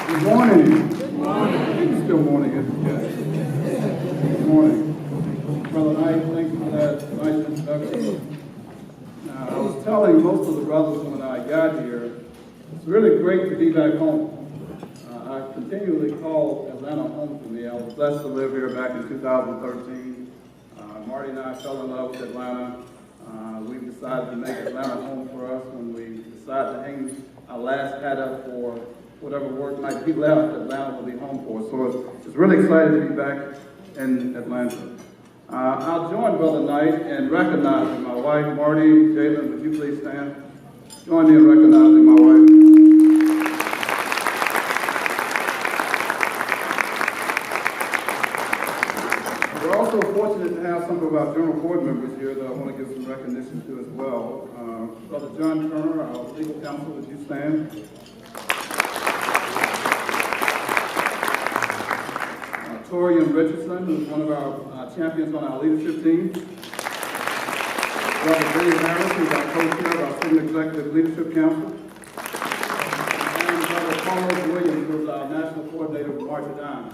Good morning. Good morning. It's still morning, isn't it? Good morning. Brother Knight, thank you for that nice introduction. I was telling most of the brothers when I got here, it's really great to be back home. I continually call Atlanta home for me. I was blessed to live here back in 2013. Marty and I fell in love with Atlanta. We decided to make Atlanta home for us when we decided to hang our last hat up for whatever work might be left. Atlanta will be home for us. So it's really excited to be back in Atlanta. I'll join Brother Knight in recognizing my wife, Marty. Jalen, would you please stand? Join me in recognizing my wife. We're also fortunate to have some of our general board members here that I want to give some recognition to as well. Brother John Turner, our legal counsel, would you stand? Torian Richardson, who's one of our champions on our leadership team. Brother Billy Harris, who's our co-chair of our Student Executive Leadership Council. And Brother Carlos Williams, who's our national coordinator of March of Dimes.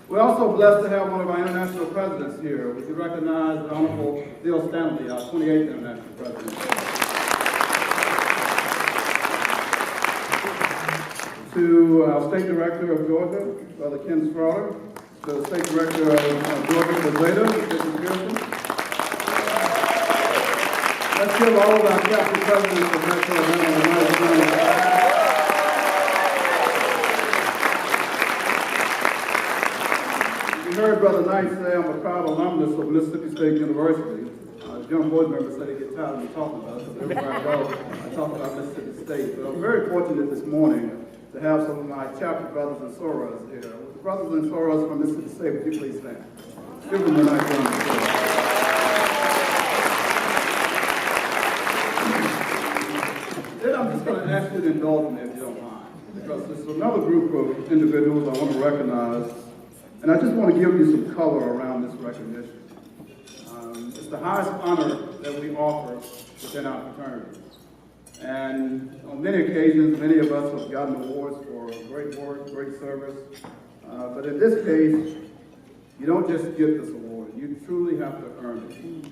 We're also blessed to have one of our international presidents here. We should recognize the Honorable Bill Stanley, our 28th international president. To our State Director of Georgia, Brother Ken Strawder, to the State Director of Georgia for Zeta, Bishop Pearson. Let's give all of our chapter presidents of Metro Atlanta a nice round. You heard Brother Knight say I'm a proud alumnus of Mississippi State University. Young board members said they get tired of me talking about it, so everywhere I go, I talk about Mississippi State. But I'm very fortunate this morning to have some of my chapter brothers and sorors here. With the brothers and sorors from Mississippi State, would you please stand? Give them a nice round of applause. Then I'm just going to ask you to indulge me if you don't mind, because there's another group of individuals I want to recognize, and I just want to give you some color around this recognition. It's the highest honor that we offer within our fraternity. And on many occasions, many of us have gotten awards for great work, great service. But in this case, you don't just get this award. You truly have to earn it.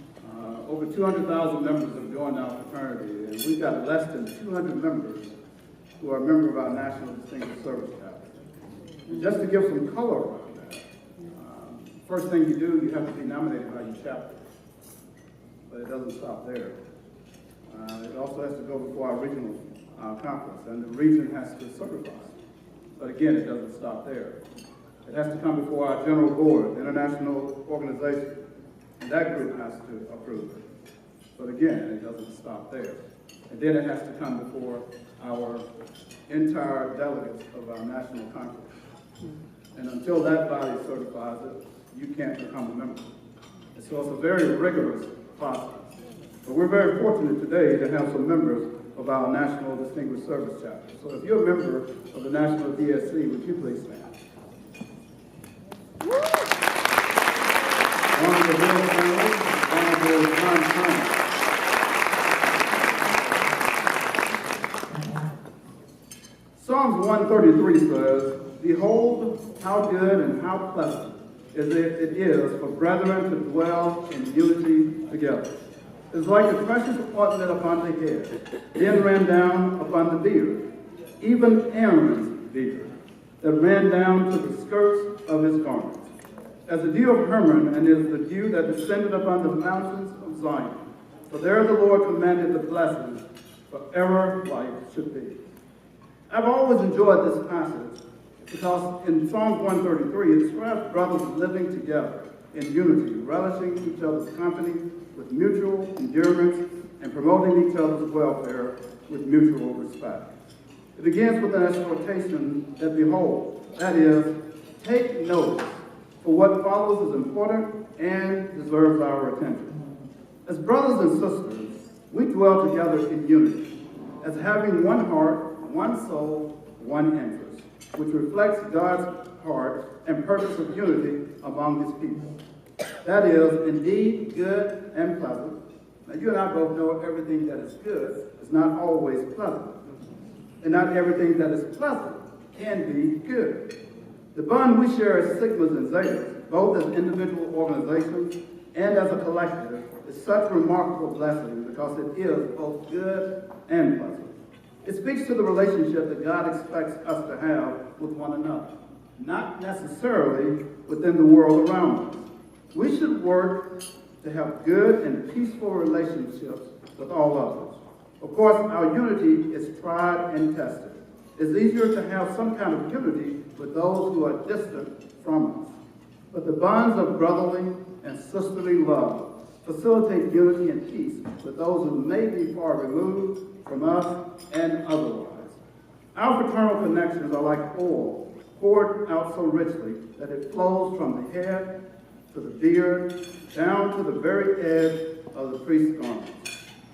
Over 200,000 members have joined our fraternity, and we've got less than 200 members who are a member of our National Distinguished Service Chapter. And just to give some color around that, first thing you do, you have to be nominated by your chapter. But it doesn't stop there. It also has to go before our regional conference, and the region has to certify it. But again, it doesn't stop there. It has to come before our general board, the international organization, and that group has to approve it. But again, it doesn't stop there. And then it has to come before our entire delegates of our national conference. And until that body certifies it, you can't become a member. And so it's a very rigorous process. But we're very fortunate today to have some members of our National Distinguished Service Chapter. So if you're a member of the National DSC, would you please stand? Honorable Bill Stanley, Honorable John Turner. Psalms 133 says, "Behold, how good and how pleasant it is for brethren to dwell in unity together. It's like the precious ointment upon the head, then ran down upon the beard, even Aaron's beard, that ran down to the skirts of his garments. As the dew of Hermon, and is the dew that descended upon the mountains of Zion. For there the Lord commanded the blessing, forever life should be." I've always enjoyed this passage because in Psalm 133, it describes brothers living together in unity, relishing each other's company with mutual endurance and promoting each other's welfare with mutual respect. It begins with an exhortation that, behold, that is, take notice, for what follows is important and deserves our attention. As brothers and sisters, we dwell together in unity, as having one heart, one soul, one interest, which reflects God's heart and purpose of unity among his people. That is indeed good and pleasant. Now And you and I both know everything that is good is not always pleasant. And not everything that is pleasant can be good. The bond we share as Sigmas and Zetas, both as individual organizations and as a collective, is such a remarkable blessing because it is both good and pleasant. It speaks to the relationship that God expects us to have with one another, not necessarily within the world around us. We should work to have good and peaceful relationships with all others. Of course, our unity is tried and tested. It's easier to have some kind of unity with those who are distant from us. But the bonds of brotherly and sisterly love facilitate unity and peace with those who may be far removed from us and otherwise. Our fraternal connections are like oil poured out so richly that it flows from the head to the beard, down to the very edge of the priest's garment.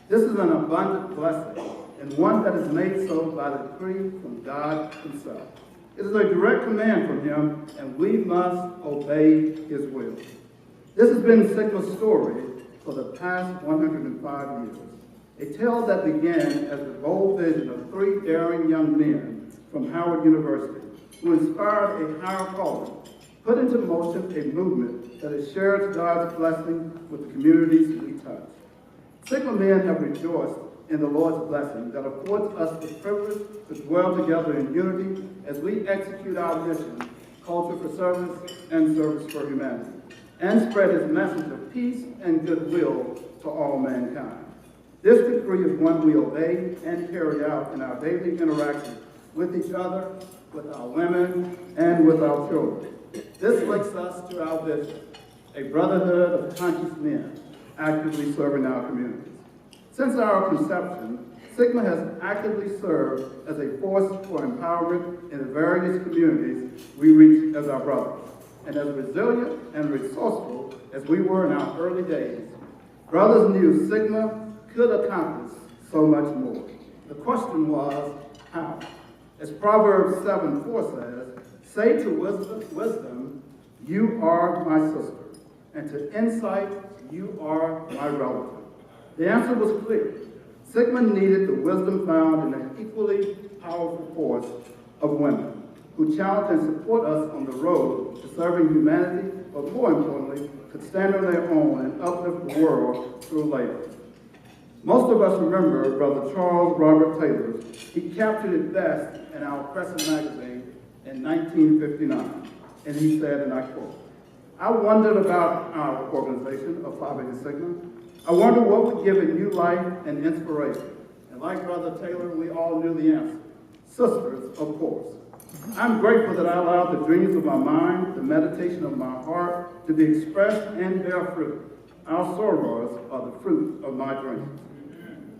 This is an abundant blessing, and one that is made so by the decree from God himself. It is a direct command from him, and we must obey his will. This has been Sigma's story for the past 105 years. A tale that began as the bold vision of three daring young men from Howard University who inspired a higher calling, put into motion a movement that has shared God's blessing with the communities we touch. Sigma men have rejoiced in the Lord's blessing that affords us the privilege to dwell together in unity as we execute our mission, culture for service and service for humanity, and spread his message of peace and goodwill to all mankind. This decree is one we obey and carry out in our daily interactions with each other, with our women, and with our children. This links us to our vision, a brotherhood of conscious men actively serving our communities. Since our conception, Sigma has actively served as a force for empowerment in the various communities we reach as our brothers. And as resilient and resourceful as we were in our early days, brothers knew Sigma could accomplish so much more. The question was, how? As Proverbs 7:4 says, say to wisdom, you are my sister, and to insight, you are my relative. The answer was clear. Sigma needed the wisdom found in an equally powerful force of women who challenge and support us on the road to serving humanity, but more importantly, could stand on their own and uplift the world through labor. Most of us remember Brother Charles Robert Taylor. He captured it best in our Crescent magazine in 1959, and he said, and I quote, I wondered about our organization of Phi Beta Sigma. I wonder what would give it new life and inspiration. And like Brother Taylor, we all knew the answer. Sisters, of course. I'm grateful that I allowed the dreams of my mind, the meditation of my heart, to be expressed and bear fruit. Our sorors are the fruit of my dreams.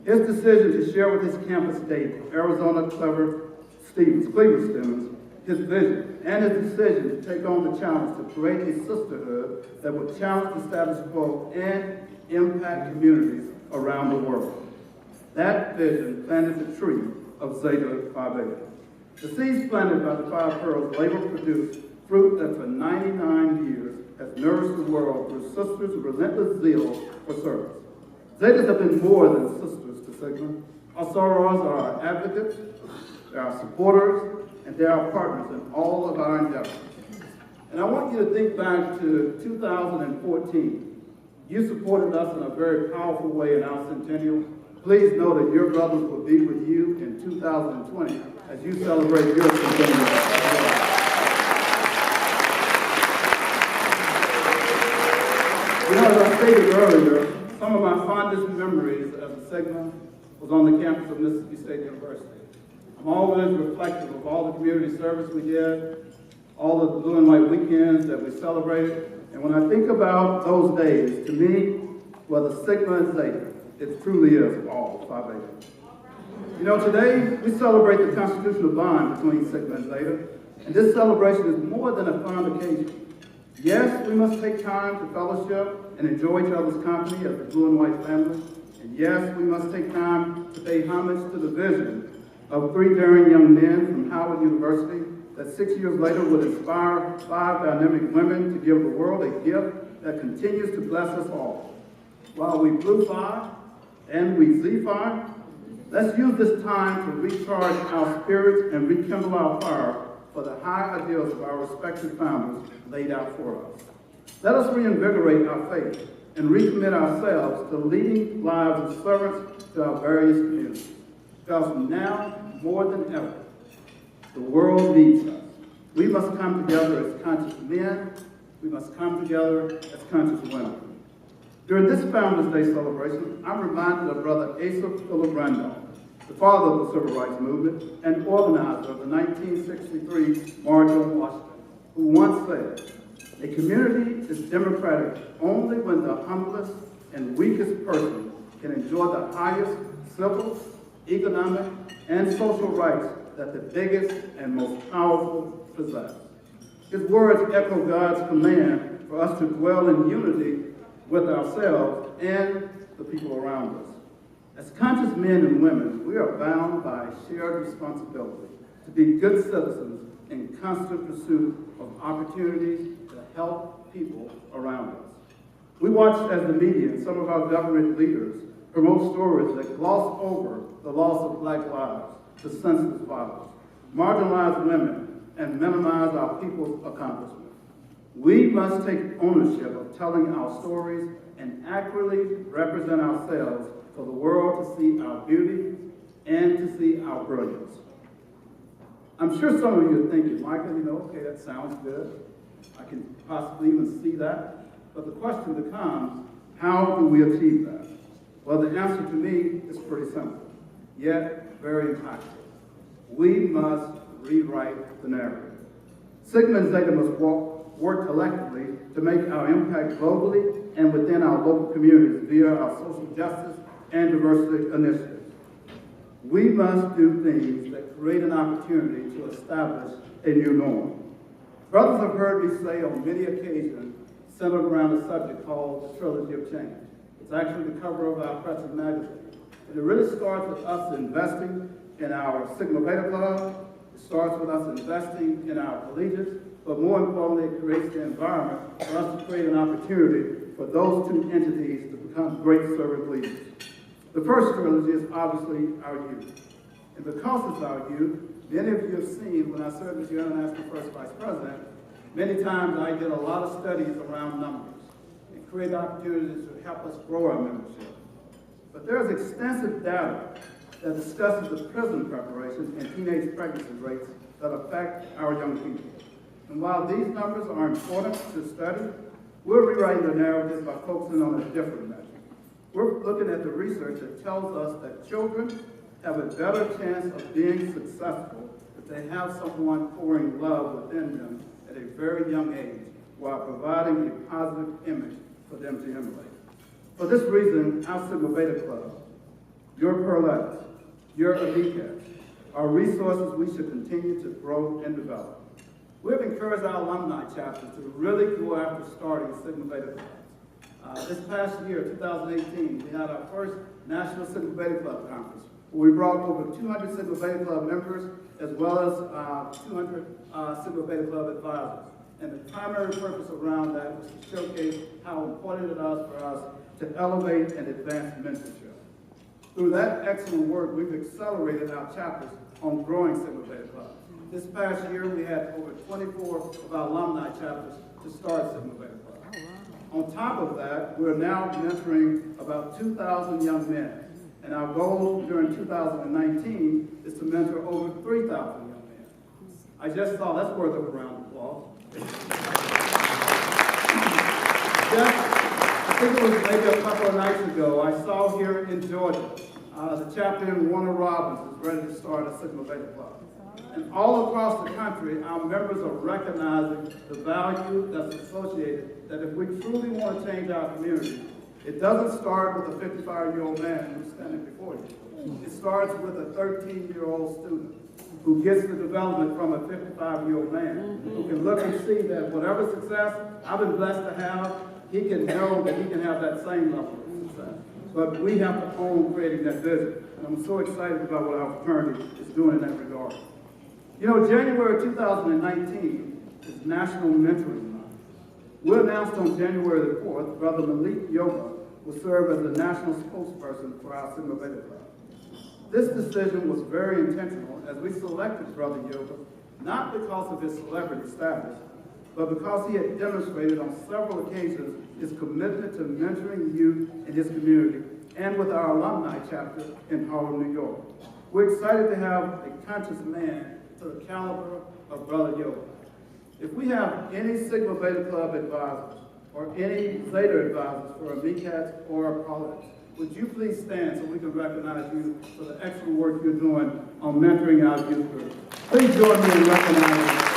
His decision to share with his campus daily, Arizona Cleveland students, his vision and his decision to take on the challenge to create a sisterhood that would challenge the status quo and impact communities around the world. That vision planted the tree of Zeta Phi Beta. The seeds planted by the Five Pearls later produced fruit that for 99 years has nourished the world through sisters' relentless zeal for service. Zetas have been more than sisters to Sigma. Our sorors are our advocates, they're our supporters, and they're our partners in all of our endeavors. And I want you to think back to 2014. You supported us in a very powerful way in our centennial. Please know that your brothers will be with you in 2020 as you celebrate your centennial. You know, as I stated earlier, some of my fondest memories as a Sigma was on the campus of Mississippi State University. I'm always reflective of all the community service we did, all the blue and white weekends that we celebrated. And when I think about those days, to me, whether Sigma and Zeta, it truly is all Phi Beta. You know, today we celebrate the constitutional bond between Sigma and Zeta, and this celebration is more than a fun occasion. Yes, we must take time to fellowship and enjoy each other's company as the blue and white family. And yes, we must take time to pay homage to the vision of three daring young men from Howard University that 6 years later would inspire 5 dynamic women to give the world a gift that continues to bless us all. While we blew Phi, And we, Z-Fire, let's use this time to recharge our spirits and rekindle our fire for the high ideals of our respected founders laid out for us. Let us reinvigorate our faith and recommit ourselves to leading lives of servants to our various communities. Because now, more than ever, the world needs us. We must come together as conscious men. We must come together as conscious women. During this Founders Day celebration, I'm reminded of Brother Asa Philip Randolph, the father of the Civil Rights Movement and organizer of the 1963 March on Washington, who once said, "A community is democratic only when the humblest and weakest person can enjoy the highest civil, economic, and social rights that the biggest and most powerful possess." His words echo God's command for us to dwell in unity with ourselves and the people around us. As conscious men and women, we are bound by shared responsibility to be good citizens in constant pursuit of opportunities to help people around us. We watch as the media and some of our government leaders promote stories that gloss over the loss of Black lives, the senseless violence, marginalize women, and minimize our people's accomplishments. We must take ownership of telling our stories and accurately represent ourselves for the world to see our beauty and to see our brilliance. I'm sure some of you are thinking, Michael, okay, that sounds good. I can possibly even see that. But the question becomes, how do we achieve that? Well, the answer to me is pretty simple, yet very impactful. We must rewrite the narrative. Sigma and Zeta must work collectively to make our impact globally and within our local communities via our social justice and diversity initiatives. We must do things that create an opportunity to establish a new norm. Brothers have heard me say on many occasions, centered around a subject called the Trilogy of Change. It's actually the cover of our Cristal magazine. And it really starts with us investing in our Sigma Beta Club. It starts with us investing in our collegiates, but more importantly, it creates the environment for us to create an opportunity for those two entities to become great servant leaders. The first trilogy is obviously our youth. And because it's our youth, many of you have seen when I served as your International First Vice President, many times I did a lot of studies around numbers and create opportunities to help us grow our membership. But there's extensive data that discusses the prison preparations and teenage pregnancy rates that affect our young people. And while these numbers are important to study, we're rewriting the narrative by focusing on a different measure. We're looking at the research that tells us that children have a better chance of being successful if they have someone pouring love within them at a very young age while providing a positive image for them to emulate. For this reason, our Sigma Beta Club, your Pearlettes, your Elite are resources we should continue to grow and develop. We've encouraged our alumni chapters to really go after starting Sigma Beta Clubs. This past year, 2018, we had our first National Sigma Beta Club Conference, where we brought over 200 Sigma Beta Club members, as well as 200 Sigma Beta Club advisors. And the primary purpose around that was to showcase how important it is for us to elevate and advance mentorship. Through that excellent work, we've accelerated our chapters on growing Sigma Beta Club. This past year, we had over 24 of our alumni chapters to start Sigma Beta Club. On top of that, we're now mentoring about 2,000 young men. And our goal during 2019 is to mentor over 3,000 young men. I just saw, that's worth a round of applause. I think it was maybe a couple of nights ago, I saw here in Georgia, the chapter in Warner Robins is ready to start a Sigma Beta Club. And all across the country, our members are recognizing the value that's associated, that if we truly want to change our community, it doesn't start with a 55-year-old man who's standing before you. It starts with a 13-year-old student who gets the development from a 55-year-old man, who can look and see that whatever success I've been blessed to have, he can know that he can have that same level of success. But we have to own creating that vision. And I'm so excited about what our fraternity is doing in that regard. You know, January 2019 is National Mentoring Month. We announced on January the 4th, Brother Malik Yoga will serve as the national spokesperson for our Sigma Beta Club. This decision was very intentional as we selected Brother Gilbert not because of his celebrity status, but because he had demonstrated on several occasions his commitment to mentoring youth in his community and with our alumni chapter in Harlem, New York. We're excited to have a conscious man to the caliber of Brother Gilbert. If we have any Sigma Beta Club advisors or any Zeta advisors for a MCAT or a politics, would you please stand so we can recognize you for the excellent work you're doing on mentoring our youth group. Please join me in recognizing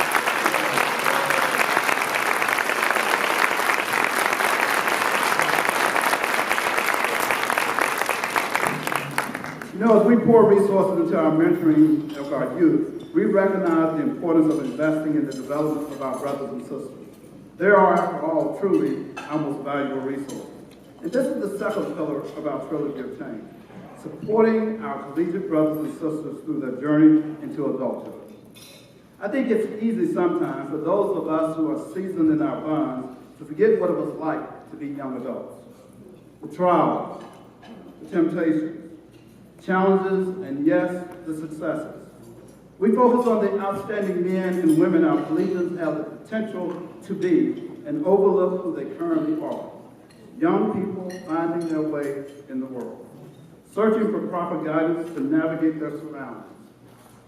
as we pour resources into our mentoring of our youth, we recognize the importance of investing in the development of our brothers and sisters. They are, after all, truly our most valuable resources. And this is the second pillar of our trilogy of change, supporting our collegiate brothers and sisters through their journey into adulthood. I think it's easy sometimes for those of us who are seasoned in our bonds to forget what it was like to be young adults. The trials, the temptations, challenges, and yes, the successes. We focus on the outstanding men and women our collegians have the potential to be and overlook who they currently are. Young people finding their way in the world, searching for proper guidance to navigate their surroundings.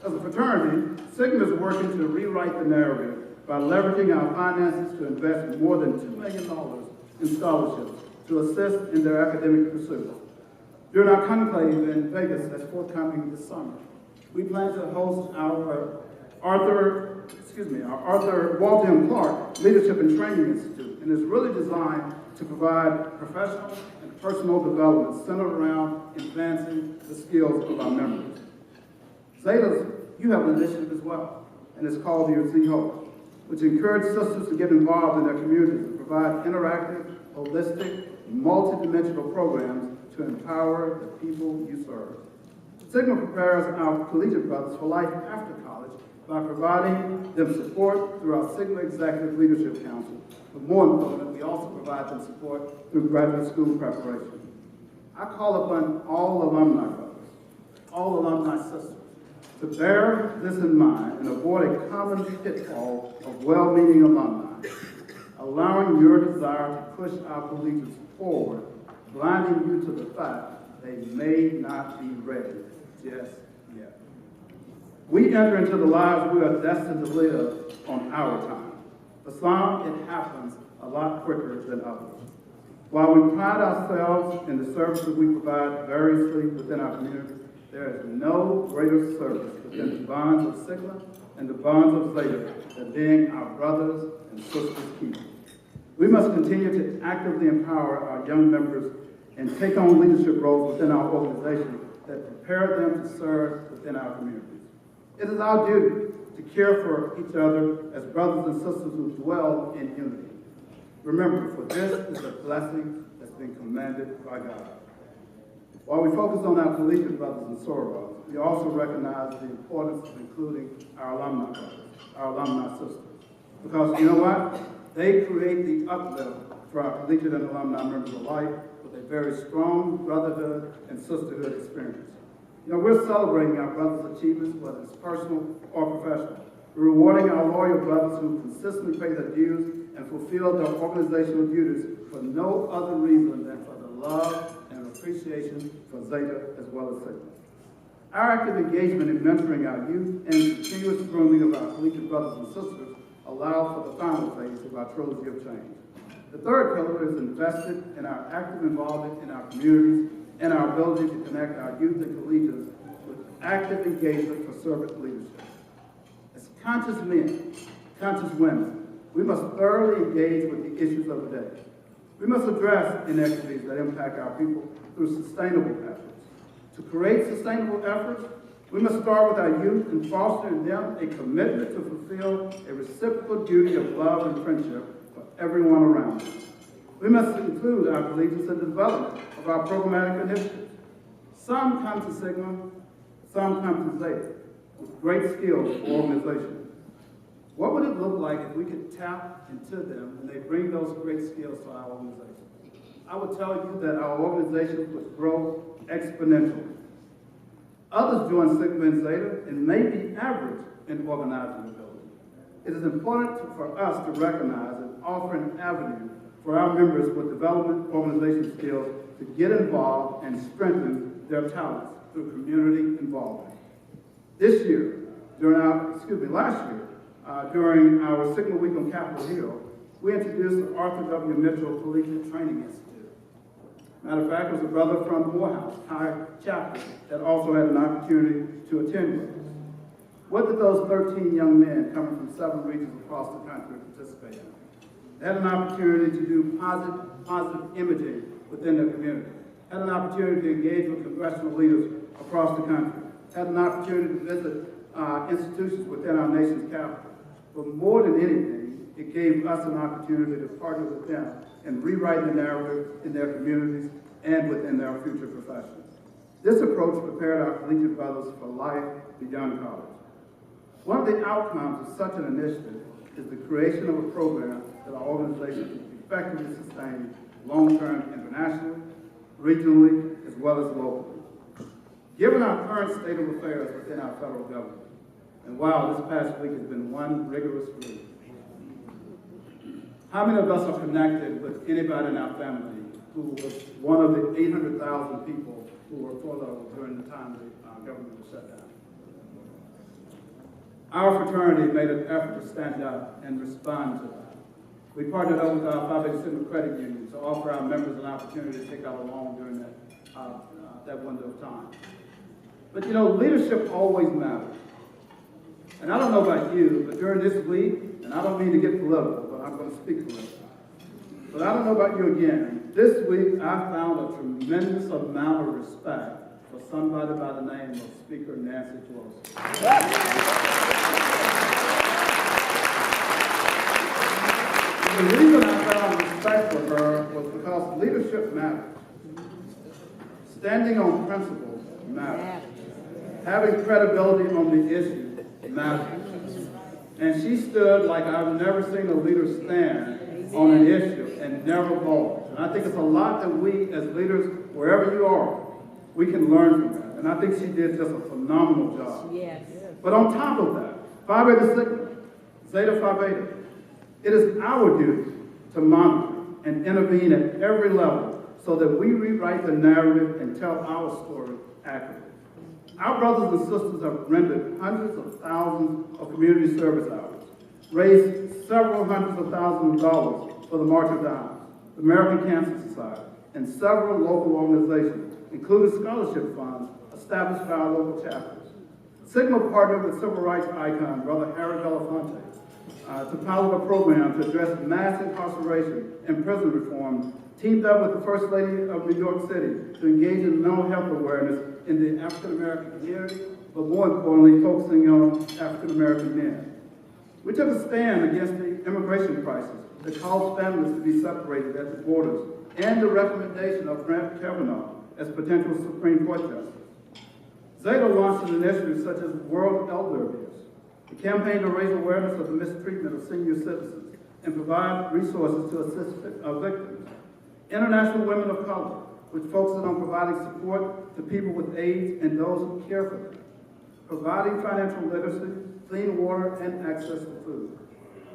As a fraternity, Sigma is working to rewrite the narrative by leveraging our finances to invest more than $2 million in scholarships to assist in their academic pursuits. During our conclave in Vegas that's forthcoming this summer, we plan to host our Arthur Walter M. Clark Leadership and Training Institute, and it's really designed to provide professional and personal development centered around advancing the skills of our members. Zetas, you have an initiative as well, and it's called Your Z Hope, which encourages sisters to get involved in their communities and provide interactive, holistic, multidimensional programs to empower the people you serve. Sigma prepares our collegiate brothers for life after college by providing them support through our Sigma Executive Leadership Council. But more importantly, we also provide them support through graduate school preparation. I call upon all alumni brothers, all alumni sisters, to bear this in mind and avoid a common pitfall of well-meaning alumni, allowing your desire to push our collegians forward, blinding you to the fact they may not be ready just yet. We enter into the lives we are destined to live on our time. For some, it happens a lot quicker than others. While we pride ourselves in the services we provide variously within our community, there is no greater service within the bonds of Sigma and the bonds of Zeta than being our brothers and sisters' keepers. We must continue to actively empower our young members and take on leadership roles within our organization that prepare them to serve within our communities. It is our duty to care for each other as brothers and sisters who dwell in unity. Remember, for this is a blessing that's been commanded by God. While we focus on our collegiate brothers and sorors, we also recognize the importance of including our alumni brothers, our alumni sisters. Because you know what? They create the uplift for our collegiate and alumni members alike with a very strong brotherhood and sisterhood experience. You know, we're celebrating our brothers' achievements, whether it's personal or professional. We're rewarding our loyal brothers who consistently pay their dues and fulfill their organizational duties for no other reason than for the love and appreciation for Zeta as well as Sigma. Our active engagement in mentoring our youth and continuous grooming of our collegiate brothers and sisters allow for the final phase of our trilogy of change. The third pillar is invested in our active involvement in our communities and our ability to connect our youth and collegians with active engagement for servant leadership. As conscious men, conscious women, we must thoroughly engage with the issues of the day. We must address inequities that impact our people through sustainable efforts. To create sustainable efforts, we must start with our youth and foster in them a commitment to fulfill a reciprocal duty of love and friendship for everyone around us. We must include our collegians in the development of our programmatic initiatives. Some come to Sigma, some come to Zeta with great skills for organization. What would it look like if we could tap into them when they bring those great skills to our organization? I would tell you that our organization would grow exponentially. Others join Sigma and Zeta and may be average in organizing ability. It is important for us to recognize and offer an avenue for our members with development organization skills to get involved and strengthen their talents through community involvement. Last year, during our Sigma Week on Capitol Hill, we introduced the Arthur W. Mitchell Collegiate Training Institute. Matter of fact, it was a brother from Morehouse High Chapel that also had an opportunity to attend with us. What did those 13 young men coming from 7 regions across the country participate in? They had an opportunity to do positive imaging within their community, had an opportunity to engage with congressional leaders across the country, had an opportunity to visit institutions within our nation's capital. But more than anything, it gave us an opportunity to partner with them and rewrite the narrative in their communities and within their future professions. This approach prepared our collegiate brothers for life beyond college. One of the outcomes of such an initiative is the creation of a program that our organization can effectively sustain long-term internationally, regionally, as well as locally. Given our current state of affairs within our federal government, and wow, this past week has been one rigorous week, how many of us are connected with anybody in our family who was one of the 800,000 people who were furloughed during the time the government was shut down? Our fraternity made an effort to stand up and respond to that. We partnered up with our Phi Beta Sigma Credit Union to offer our members an opportunity to take out a loan during that window of time. But you know, leadership always matters. And I don't know about you, but during this week, and I don't mean to get political, but I'm going to speak political. But I don't know about you again. This week, I found a tremendous amount of respect for somebody by the name of Speaker Nancy Pelosi. The reason I found respect for her was because leadership matters. Standing on principles matters. Having credibility on the issue matters. And she stood like I've never seen a leader stand on an issue and never bulge. And I think it's a lot that we as leaders, wherever you are, we can learn from that. And I think she did just a phenomenal job. Yes. But on top of that, Phi Beta Sigma, Zeta Phi Beta, it is our duty to monitor and intervene at every level so that we rewrite the narrative and tell our story accurately. Our brothers and sisters have rendered hundreds of thousands of community service hours, raised several hundreds of thousands of dollars for the March of Dimes, the American Cancer Society, and several local organizations, including scholarship funds established by our local chapters. Sigma partnered with civil rights icon, Brother Harry Belafonte, to pilot a program to address mass incarceration and prison reform, teamed up with the First Lady of New York City to engage in mental health awareness in the African-American community, but more importantly, focusing on African-American men. We took a stand against the immigration crisis that caused families to be separated at the borders and the recommendation of Grant Kavanaugh as potential Supreme Court justice. Zeta launched an initiative such as World Elder Abuse, a campaign to raise awareness of the mistreatment of senior citizens and provide resources to assist victims. International Women of Color, which focuses on providing support to people with AIDS and those who care for them. Providing financial literacy, clean water, and access to food.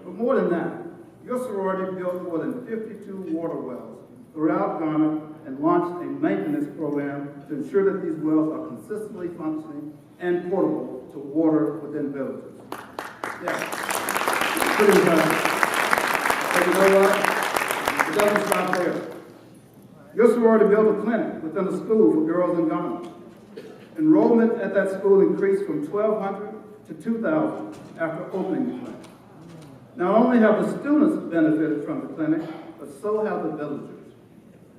But more than that, your sorority built more than 52 water wells throughout Ghana and launched a maintenance program to ensure that these wells are consistently functioning and portable to water within villages. Yeah, pretty impressive. But you know what? It doesn't stop there. Your sorority built a clinic within a school for girls in Ghana. Enrollment at that school increased from 1,200 to 2,000 after opening the clinic. Not only have the students benefited from the clinic, but so have the villagers,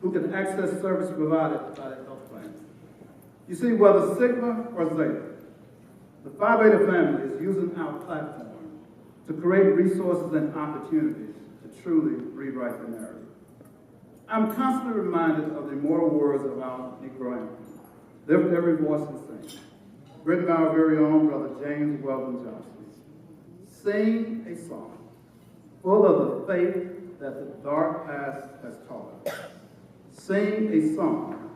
who can access service provided by the health plan. You see, whether Sigma or Zeta, the Phi Beta family is using our platform to create resources and opportunities to truly rewrite the narrative. I'm constantly reminded of the immortal words of our Negro anthem, "Lift every voice and sing," written by our very own Brother James Weldon Johnson. Sing a song full of the faith that the dark past has taught us. sing a song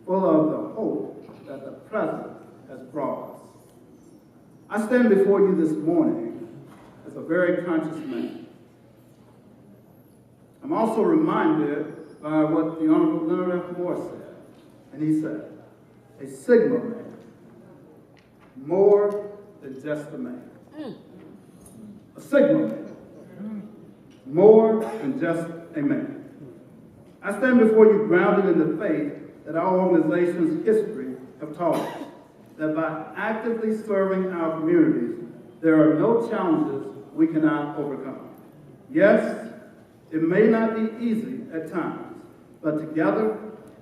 full of the hope that the present has brought us. I stand before you this morning as a very conscious man. I'm also reminded by what the Honorable Leonard F. Moore said, and he said, a Sigma man, more than just a man. A Sigma man, more than just a man. I stand before you grounded in the faith that our organization's history have taught us, that by actively serving our communities, there are no challenges we cannot overcome. Yes, it may not be easy at times, but together,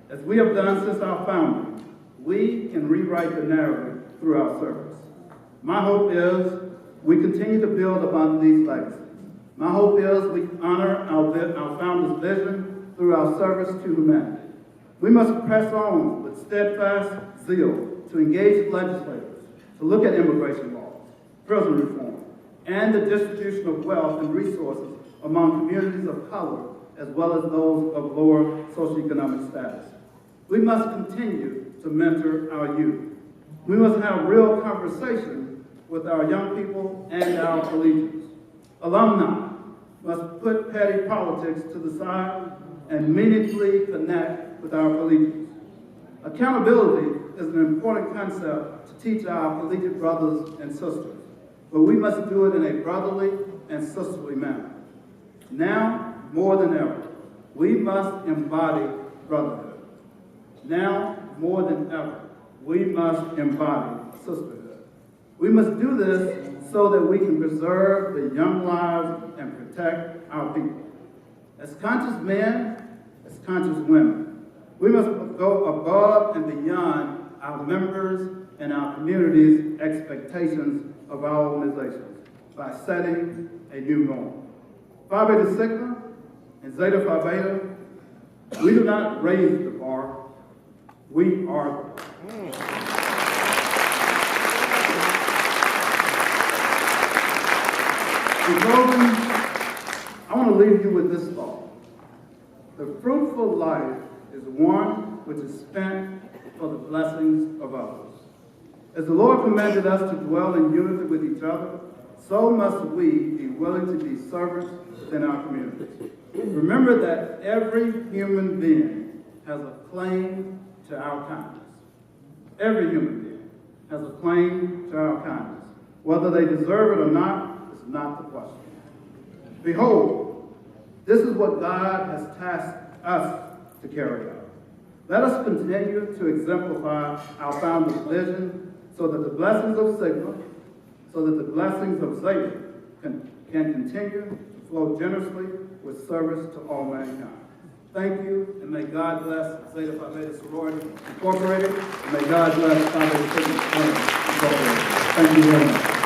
as we have done since our founding, we can rewrite the narrative through our service. My hope is we continue to build upon these legacies. My hope is we honor our founder's vision through our service to humanity. We must press on with steadfast zeal to engage legislators, to look at immigration laws, prison reform, and the distribution of wealth and resources among communities of color as well as those of lower socioeconomic status. We must continue to mentor our youth. We must have real conversations with our young people and our collegians. Alumni must put petty politics to the side and meaningfully connect with our collegians. Accountability is an important concept to teach our collegiate brothers and sisters, but we must do it in a brotherly and sisterly manner. Now, more than ever, we must embody brotherhood. Now, more than ever, we must embody sisterhood. We must do this so that we can preserve the young lives and protect our people. As conscious men, as conscious women, we must go above and beyond our members and our community's expectations of our organizations by setting a new norm. Phi Beta Sigma and Zeta Phi Beta, we do not raise the bar, we are the bar. In closing, I want to leave you with this thought. The fruitful life is one which is spent for the blessings of others. As the Lord commanded us to dwell in unity with each other, so must we be willing to be servants within our communities. Remember that every human being has a claim to our kindness. Every human being has a claim to our kindness. Whether they deserve it or not is not the question. Behold, this is what God has tasked us to carry out. Let us continue to exemplify our founder's vision so that the blessings of Sigma, so that the blessings of Zeta can continue to flow generously with service to all mankind. Thank you, and may God bless Zeta Phi Beta Sorority Incorporated, and may God bless Phi Beta Sigma Incorporated. Thank you very much.